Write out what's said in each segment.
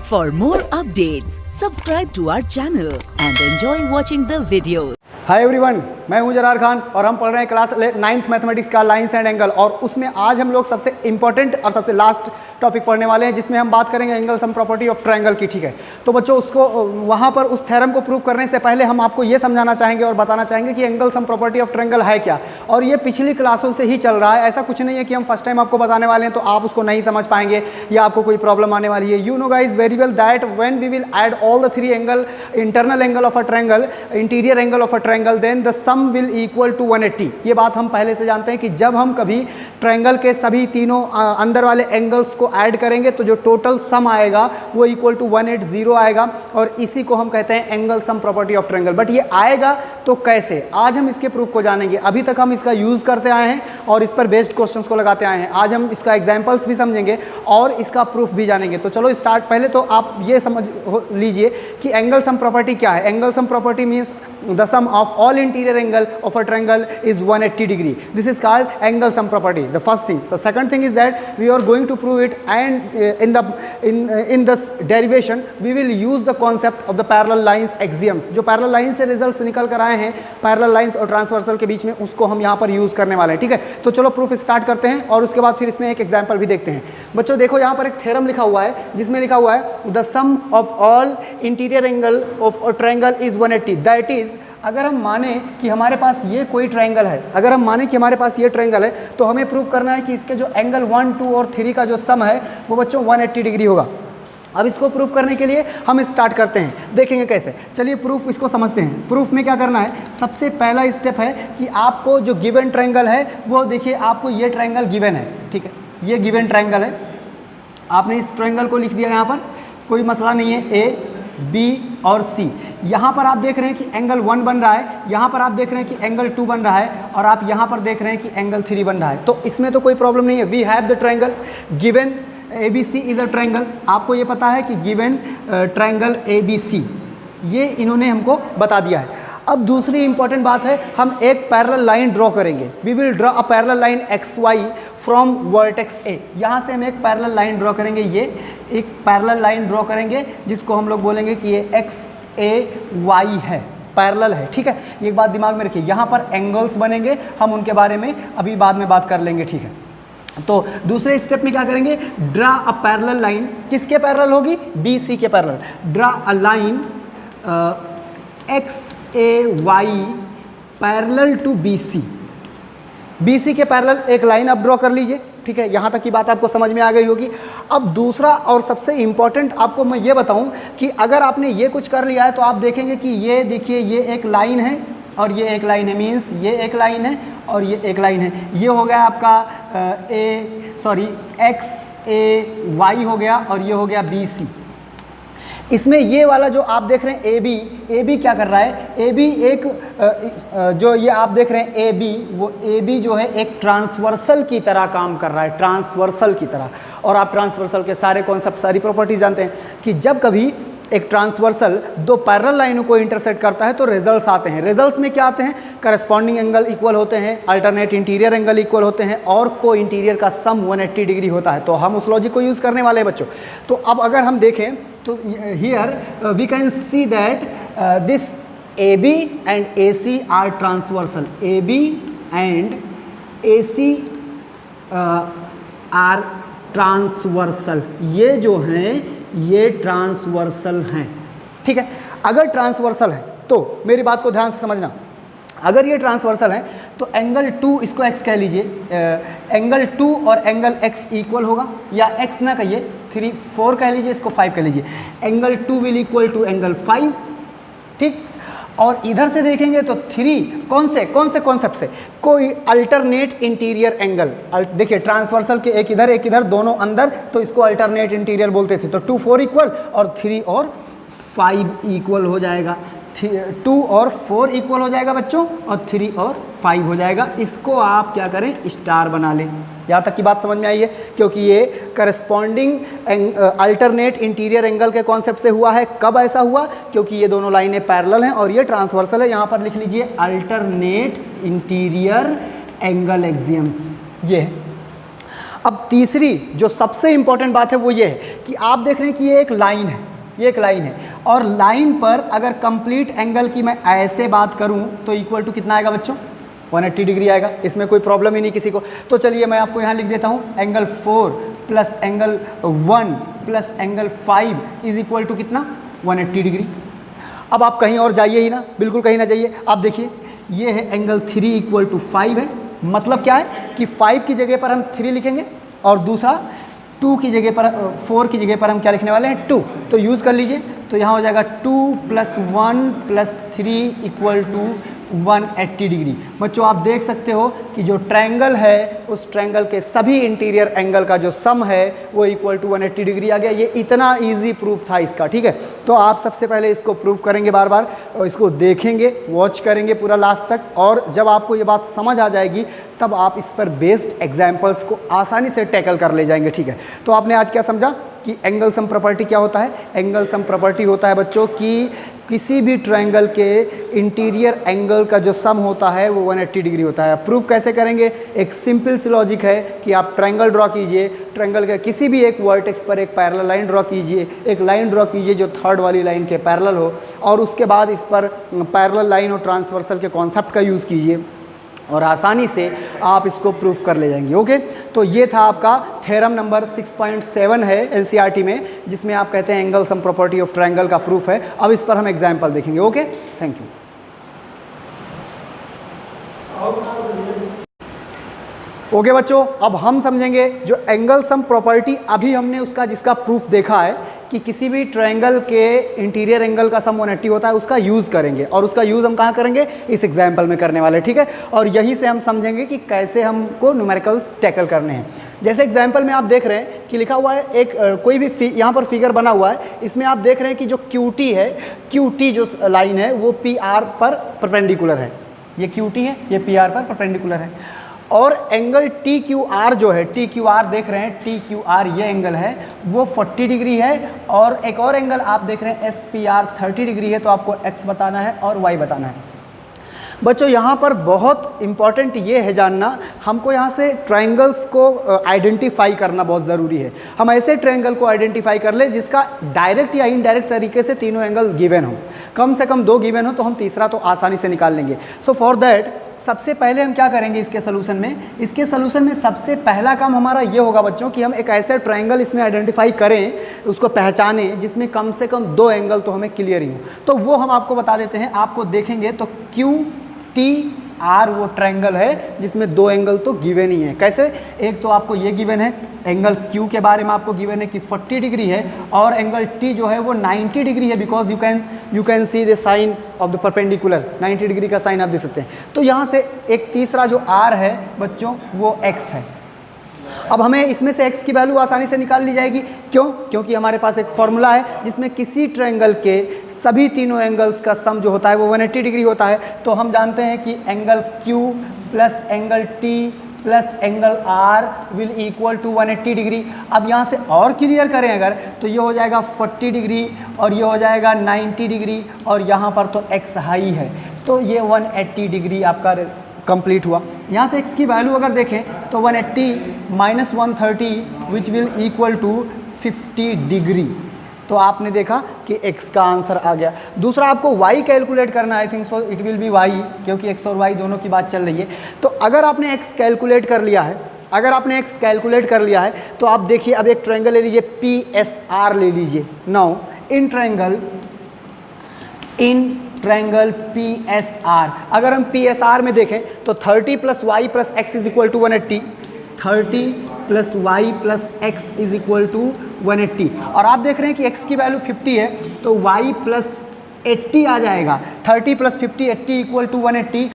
For more updates, subscribe to our channel and enjoy watching the videos. Hi everyone, मैं हूं जरार खान और हम पढ़ रहे हैं क्लास 9th मैथमेटिक्स का लाइंस एंड एंगल। और उसमें आज हम लोग सबसे इंपॉर्टेंट और सबसे लास्ट टॉपिक पढ़ने वाले हैं, जिसमें हम बात करेंगे angle sum property of triangle की। ठीक है, तो बच्चों उसको वहां पर उस थ्योरम को प्रूव करने से पहले हम आपको ये समझाना चाहेंगे और बताना चाहेंगे कि angle sum property of triangle है क्या। और ये पिछली क्लासों से ही चल रहा है, ऐसा कुछ नहीं है कि हम फर्स्ट टाइम आपको बताने वाले हैं तो आप उसको नहीं समझ पाएंगे या आपको कोई प्रॉब्लम आने वाली है। You know guys very well that when we will add all the three angle, internal angle of a triangle, interior angle of a triangle, then the sum will equal to 180। ये बात हम पहले से जानते हैं कि जब हम कभी ट्रायंगल के सभी तीनों अंदर वाले एंगल्स को ऐड करेंगे तो जो टोटल सम आएगा वो इक्वल टू 180 आएगा, और इसी को हम कहते हैं angle sum property of triangle. But ये आएगा तो कैसे, आज हम इसके प्रूफ को जानेंगे। अभी तक हम इसका यूज़ करते आए हैं और इस पर बेस्ड क्वेश्चंस को लगाते आए हैं। आज हम इसका एग्जाम्पल्स भी समझेंगे और इसका प्रूफ भी जानेंगे। तो चलो स्टार्ट। पहले तो आप ये समझ लीजिए कि एंगल सम प्रॉपर्टी क्या है। Angle sum property means the sum of all interior angle of a triangle is 180 degree. This is called angle sum property, the first thing. The second thing is that we are going to prove it, and in this derivation we will use the concept of the parallel lines axioms. जो parallel lines से results निकल कर आए हैं parallel lines और transversal के बीच में, उसको हम यहाँ पर यूज़ करने वाले हैं। ठीक है, तो चलो प्रूफ स्टार्ट करते हैं और उसके बाद फिर इसमें एक एग्जाम्पल भी देखते हैं। बच्चों देखो यहाँ पर एक थ्योरम लिखा हुआ है जिसमें लिखा हुआ है the sum of all interior angle of a triangle is 180। That is, अगर हम माने कि हमारे पास ये कोई ट्रायंगल है, अगर हम माने कि हमारे पास ये ट्रायंगल है, तो हमें प्रूफ करना है कि इसके जो एंगल 1, 2 और 3 का जो सम है वो बच्चों 180 डिग्री होगा। अब इसको प्रूफ करने के लिए हम स्टार्ट करते हैं, देखेंगे कैसे। चलिए प्रूफ इसको समझते हैं। प्रूफ में क्या करना है, सबसे पहला स्टेप है कि आपको जो गिवन ट्रायंगल है वो देखिए, आपको ये ट्रायंगल गिवन है। ठीक है, ये गिवन ट्रायंगल है, आपने इस ट्रायंगल को लिख दिया यहाँ पर, कोई मसला नहीं है। ए, बी और सी, यहाँ पर आप देख रहे हैं कि एंगल 1 बन रहा है, यहाँ पर आप देख रहे हैं कि एंगल 2 बन रहा है, और आप यहाँ पर देख रहे हैं कि एंगल 3 बन रहा है। तो इसमें तो कोई प्रॉब्लम नहीं है। We have the triangle given ABC is a triangle. आपको ये पता है कि गिवन ट्रायंगल ABC, ये इन्होंने हमको बता दिया है। अब दूसरी इंपॉर्टेंट बात है, हम एक पैरेलल लाइन ड्रॉ करेंगे। We will draw a parallel line XY from vertex A। यहाँ से हम एक पैरेलल लाइन ड्रॉ करेंगे, ये एक पैरेलल लाइन ड्रॉ करेंगे जिसको हम लोग बोलेंगे कि ये XAY है, पैरेलल है। ठीक है, ये बात दिमाग में रखिए। यहाँ पर एंगल्स बनेंगे, हम उनके बारे में अभी बाद में बात कर लेंगे। ठीक है, तो दूसरे स्टेप में क्या करेंगे, ड्रा अ पैरेलल लाइन। किसके पैरेलल होगी, BC के parallel. Draw a line XAY parallel to BC। BC के पैरेलल एक लाइन आप ड्रॉ कर लीजिए। ठीक है, यहाँ तक की बात आपको समझ में आ गई होगी। अब दूसरा और सबसे इम्पॉर्टेंट आपको मैं ये बताऊँ कि अगर आपने ये कुछ कर लिया है तो आप देखेंगे कि ये देखिए, ये एक लाइन है और ये एक लाइन है, मीन्स ये एक लाइन है और ये एक लाइन है। ये हो गया आपका XAY हो गया, और ये हो गया BC। इसमें ये वाला जो आप देख रहे हैं AB क्या कर रहा है, AB एक जो ये आप देख रहे हैं AB, वो AB जो है एक ट्रांसवर्सल की तरह काम कर रहा है, ट्रांसवर्सल की तरह। और आप ट्रांसवर्सल के सारे कॉन्सेप्ट, सारी प्रॉपर्टीज जानते हैं कि जब कभी एक ट्रांसवर्सल दो पैरेलल लाइनों को इंटरसेक्ट करता है तो रिजल्ट्स आते हैं। रिजल्ट्स में क्या आते हैं, करस्पॉन्डिंग एंगल इक्वल होते हैं, अल्टरनेट इंटीरियर एंगल इक्वल होते हैं, और को इंटीरियर का सम 180 डिग्री होता है। तो हम उस लॉजिक को यूज़ करने वाले हैं बच्चों। तो अब अगर हम देखें तो here we can see that this AB and AC are transversal. AB and AC are transversal, ये जो हैं ये ट्रांसवर्सल हैं। ठीक है, अगर ट्रांसवर्सल है तो मेरी बात को ध्यान से समझना, अगर ये ट्रांसवर्सल है तो एंगल 2, इसको x कह लीजिए, एंगल 2 और एंगल x इक्वल होगा, या x ना कहिए 3, 4 कह लीजिए, इसको 5 कह लीजिए। Angle 2 will equal to angle 5। ठीक, और इधर से देखेंगे तो 3 कौन से कॉन्सेप्ट से, कोई अल्टरनेट इंटीरियर एंगल। देखिए ट्रांसवर्सल के एक इधर दोनों अंदर, तो इसको अल्टरनेट इंटीरियर बोलते थे। तो 2, 4 इक्वल और 3 और 5 इक्वल हो जाएगा, 2 और 4 इक्वल हो जाएगा बच्चों, और 3 और 5 हो जाएगा। इसको आप क्या करें, स्टार बना लें। यहाँ तक की बात समझ में आई है, क्योंकि ये करस्पॉन्डिंग अल्टरनेट इंटीरियर एंगल के कॉन्सेप्ट से हुआ है। कब ऐसा हुआ, क्योंकि ये दोनों लाइनें पैरेलल हैं और ये ट्रांसवर्सल है। यहाँ पर लिख लीजिए अल्टरनेट इंटीरियर एंगल एक्सियम, ये है। अब तीसरी जो सबसे इंपॉर्टेंट बात है वो ये है कि आप देख रहे हैं कि ये एक लाइन है, ये एक लाइन है, और लाइन पर अगर कंप्लीट एंगल की मैं ऐसे बात करूं तो इक्वल टू कितना आएगा बच्चों? 180 डिग्री आएगा। इसमें कोई प्रॉब्लम ही नहीं किसी को। तो चलिए मैं आपको यहाँ लिख देता हूँ angle 4 plus angle 1 plus angle 5 is equal to कितना? 180 डिग्री। अब आप कहीं और जाइए ही ना, बिल्कुल कहीं ना जाइए। आप देखिए ये है एंगल 3 इक्वल टू 5 है। मतलब क्या है कि 5 की जगह पर हम 3 लिखेंगे और दूसरा 2 की जगह पर 4 की जगह पर हम क्या लिखने वाले हैं? 2। तो यूज़ कर लीजिए। तो यहाँ हो जाएगा 2 plus 1 plus 3 equal to 180 degree. बच्चों आप देख सकते हो कि जो ट्रायंगल है उस ट्रायंगल के सभी इंटीरियर एंगल का जो सम है वो इक्वल टू 180 डिग्री आ गया। ये इतना इजी प्रूफ था इसका, ठीक है। तो आप सबसे पहले इसको प्रूफ करेंगे बार बार और इसको देखेंगे, वॉच करेंगे पूरा लास्ट तक, और जब आपको ये बात समझ आ जाएगी तब आप इस पर बेस्ड एग्जाम्पल्स को आसानी से टैकल कर ले जाएंगे, ठीक है। तो आपने आज क्या समझा कि एंगल सम प्रॉपर्टी क्या होता है? एंगल सम प्रॉपर्टी होता है बच्चों कि किसी भी ट्रायंगल के इंटीरियर एंगल का जो सम होता है वो 180 डिग्री होता है। प्रूफ कैसे करेंगे? एक सिंपल सी लॉजिक है कि आप ट्रायंगल ड्रॉ कीजिए, ट्रायंगल के किसी भी एक वर्टेक्स पर एक पैरेलल लाइन ड्रॉ कीजिए, एक लाइन ड्रॉ कीजिए जो थर्ड वाली लाइन के पैरेलल हो, और उसके बाद इस पर पैरेलल लाइन और ट्रांसवर्सल के कॉन्सेप्ट का यूज़ कीजिए और आसानी से आप इसको प्रूफ कर ले जाएंगे। ओके, तो ये था आपका थ्योरम नंबर 6.7 है एनसीईआरटी में, जिसमें आप कहते हैं angle sum property of triangle का प्रूफ है। अब इस पर हम एग्जाम्पल देखेंगे। Okay, thank you. ओके बच्चों, अब हम समझेंगे जो एंगल सम प्रॉपर्टी अभी हमने उसका जिसका प्रूफ देखा है कि किसी भी ट्रायंगल के इंटीरियर एंगल का सम 180 होता है, उसका यूज़ करेंगे। और उसका यूज़ हम कहाँ करेंगे? इस एग्जाम्पल में करने वाले, ठीक है। और यहीं से हम समझेंगे कि कैसे हमको न्यूमेरिकल्स टैकल करने हैं। जैसे एग्जाम्पल में आप देख रहे हैं कि लिखा हुआ है एक कोई भी यहाँ पर फिगर बना हुआ है, इसमें आप देख रहे हैं कि जो QT है, QT जो लाइन है वो PR पर परपेंडिकुलर है। ये QT है, ये PR पर परपेंडिकुलर है। और एंगल TQR जो है, TQR देख रहे हैं, TQR ये एंगल है वो 40 डिग्री है। और एक और एंगल आप देख रहे हैं SPR 30 डिग्री है। तो आपको X बताना है और Y बताना है। बच्चों यहाँ पर बहुत इंपॉर्टेंट ये है जानना, हमको यहाँ से ट्रायंगल्स को आइडेंटिफाई करना बहुत ज़रूरी है। हम ऐसे ट्रायंगल को आइडेंटिफाई कर ले जिसका डायरेक्ट या इनडायरेक्ट तरीके से तीनों एंगल गिवन हो, कम से कम 2 गिवन हो, तो हम तीसरा तो आसानी से निकाल लेंगे। सो फॉर दैट सबसे पहले हम क्या करेंगे इसके सोल्यूशन में? इसके सोल्यूशन में सबसे पहला काम हमारा ये होगा बच्चों कि हम एक ऐसे ट्रायंगल इसमें आइडेंटिफाई करें, उसको पहचानें जिसमें कम से कम 2 एंगल तो हमें क्लियर ही हो। तो वो हम आपको बता देते हैं। आपको देखेंगे तो QTR वो ट्रायंगल है जिसमें 2 एंगल तो गिवन ही है। कैसे? एक तो आपको ये गिवन है, एंगल Q के बारे में आपको गिवन है कि 40 डिग्री है, और एंगल T जो है वो 90 डिग्री है, because you can see the sign of the perpendicular. 90 degree का साइन आप देख सकते हैं। तो यहाँ से एक तीसरा जो R है बच्चों वो X है। अब हमें इसमें से X की वैल्यू आसानी से निकाल ली जाएगी। क्यों? क्योंकि हमारे पास एक फॉर्मूला है जिसमें किसी ट्रायंगल के सभी तीनों एंगल्स का सम जो होता है वो 180 डिग्री होता है। तो हम जानते हैं कि angle Q plus angle T plus angle R will equal to 180 degree. अब यहाँ से और क्लियर करें अगर, तो ये हो जाएगा 40 डिग्री और ये हो जाएगा 90 डिग्री, और यहाँ पर तो X हाई है, तो ये 180 डिग्री आपका कंप्लीट हुआ। यहाँ से X की वैल्यू अगर देखें तो 180 minus 130 which will equal to 50 degree. तो आपने देखा कि X का आंसर आ गया। दूसरा आपको Y कैलकुलेट करना है, I think so it will be Y, क्योंकि X और Y दोनों की बात चल रही है। तो अगर आपने X कैलकुलेट कर लिया है, तो आप देखिए अब एक ट्रायंगल ले लीजिए, PSR ले लीजिए। नाउ इन ट्रायंगल PSR, अगर हम PSR में देखें तो 30 plus y plus x is equal to 180, 30 plus y plus x is equal to 180। और आप देख रहे हैं कि x की वैल्यू 50 है तो y प्लस 80 आ जाएगा। 30 प्लस 50 80 इक्वल टू 180।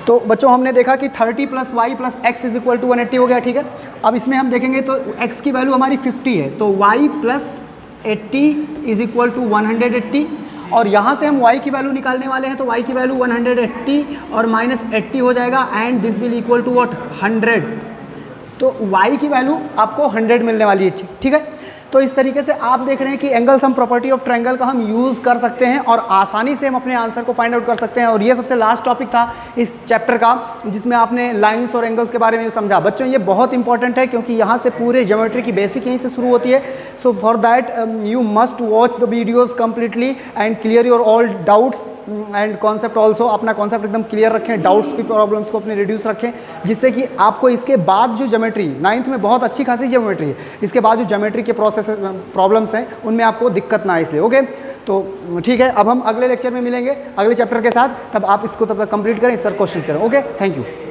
तो बच्चों हमने देखा कि 30 plus y plus x is equal to 180 हो गया, ठीक है। अब इसमें हम देखेंगे तो x की वैल्यू हमारी 50 है तो y plus 80 is equal to 180। और यहाँ से हम y की वैल्यू निकालने वाले हैं तो y की वैल्यू 180 और माइनस 80 हो जाएगा and this will equal to what 100। तो y की वैल्यू आपको 100 मिलने वाली है, ठीक है। तो इस तरीके से आप देख रहे हैं कि angle sum property of triangle का हम यूज़ कर सकते हैं और आसानी से हम अपने आंसर को फाइंड आउट कर सकते हैं। और ये सबसे लास्ट टॉपिक था इस चैप्टर का, जिसमें आपने लाइंस और एंगल्स के बारे में समझा। बच्चों ये बहुत इंपॉर्टेंट है क्योंकि यहाँ से पूरे ज्योमेट्री की बेसिक यहीं से शुरू होती है। So for that you must watch the videos completely and clear your all doubts and concept also. अपना कॉन्सेप्ट एकदम क्लियर रखें, डाउट्स की प्रॉब्लम्स को अपने रिड्यूस रखें, जिससे कि आपको इसके बाद जो ज्योमेट्री 9th में बहुत अच्छी खासी ज्योमेट्री है, इसके बाद जो ज्योमेट्री के प्रोसेस प्रॉब्लम्स हैं उनमें आपको दिक्कत ना आए, इसलिए ओके। तो ठीक है, अब हम अगले लेक्चर में मिलेंगे अगले चैप्टर के साथ, तब आप इसको तब तक कंप्लीट करें, इस पर क्वेश्चन करें। Okay, thank you.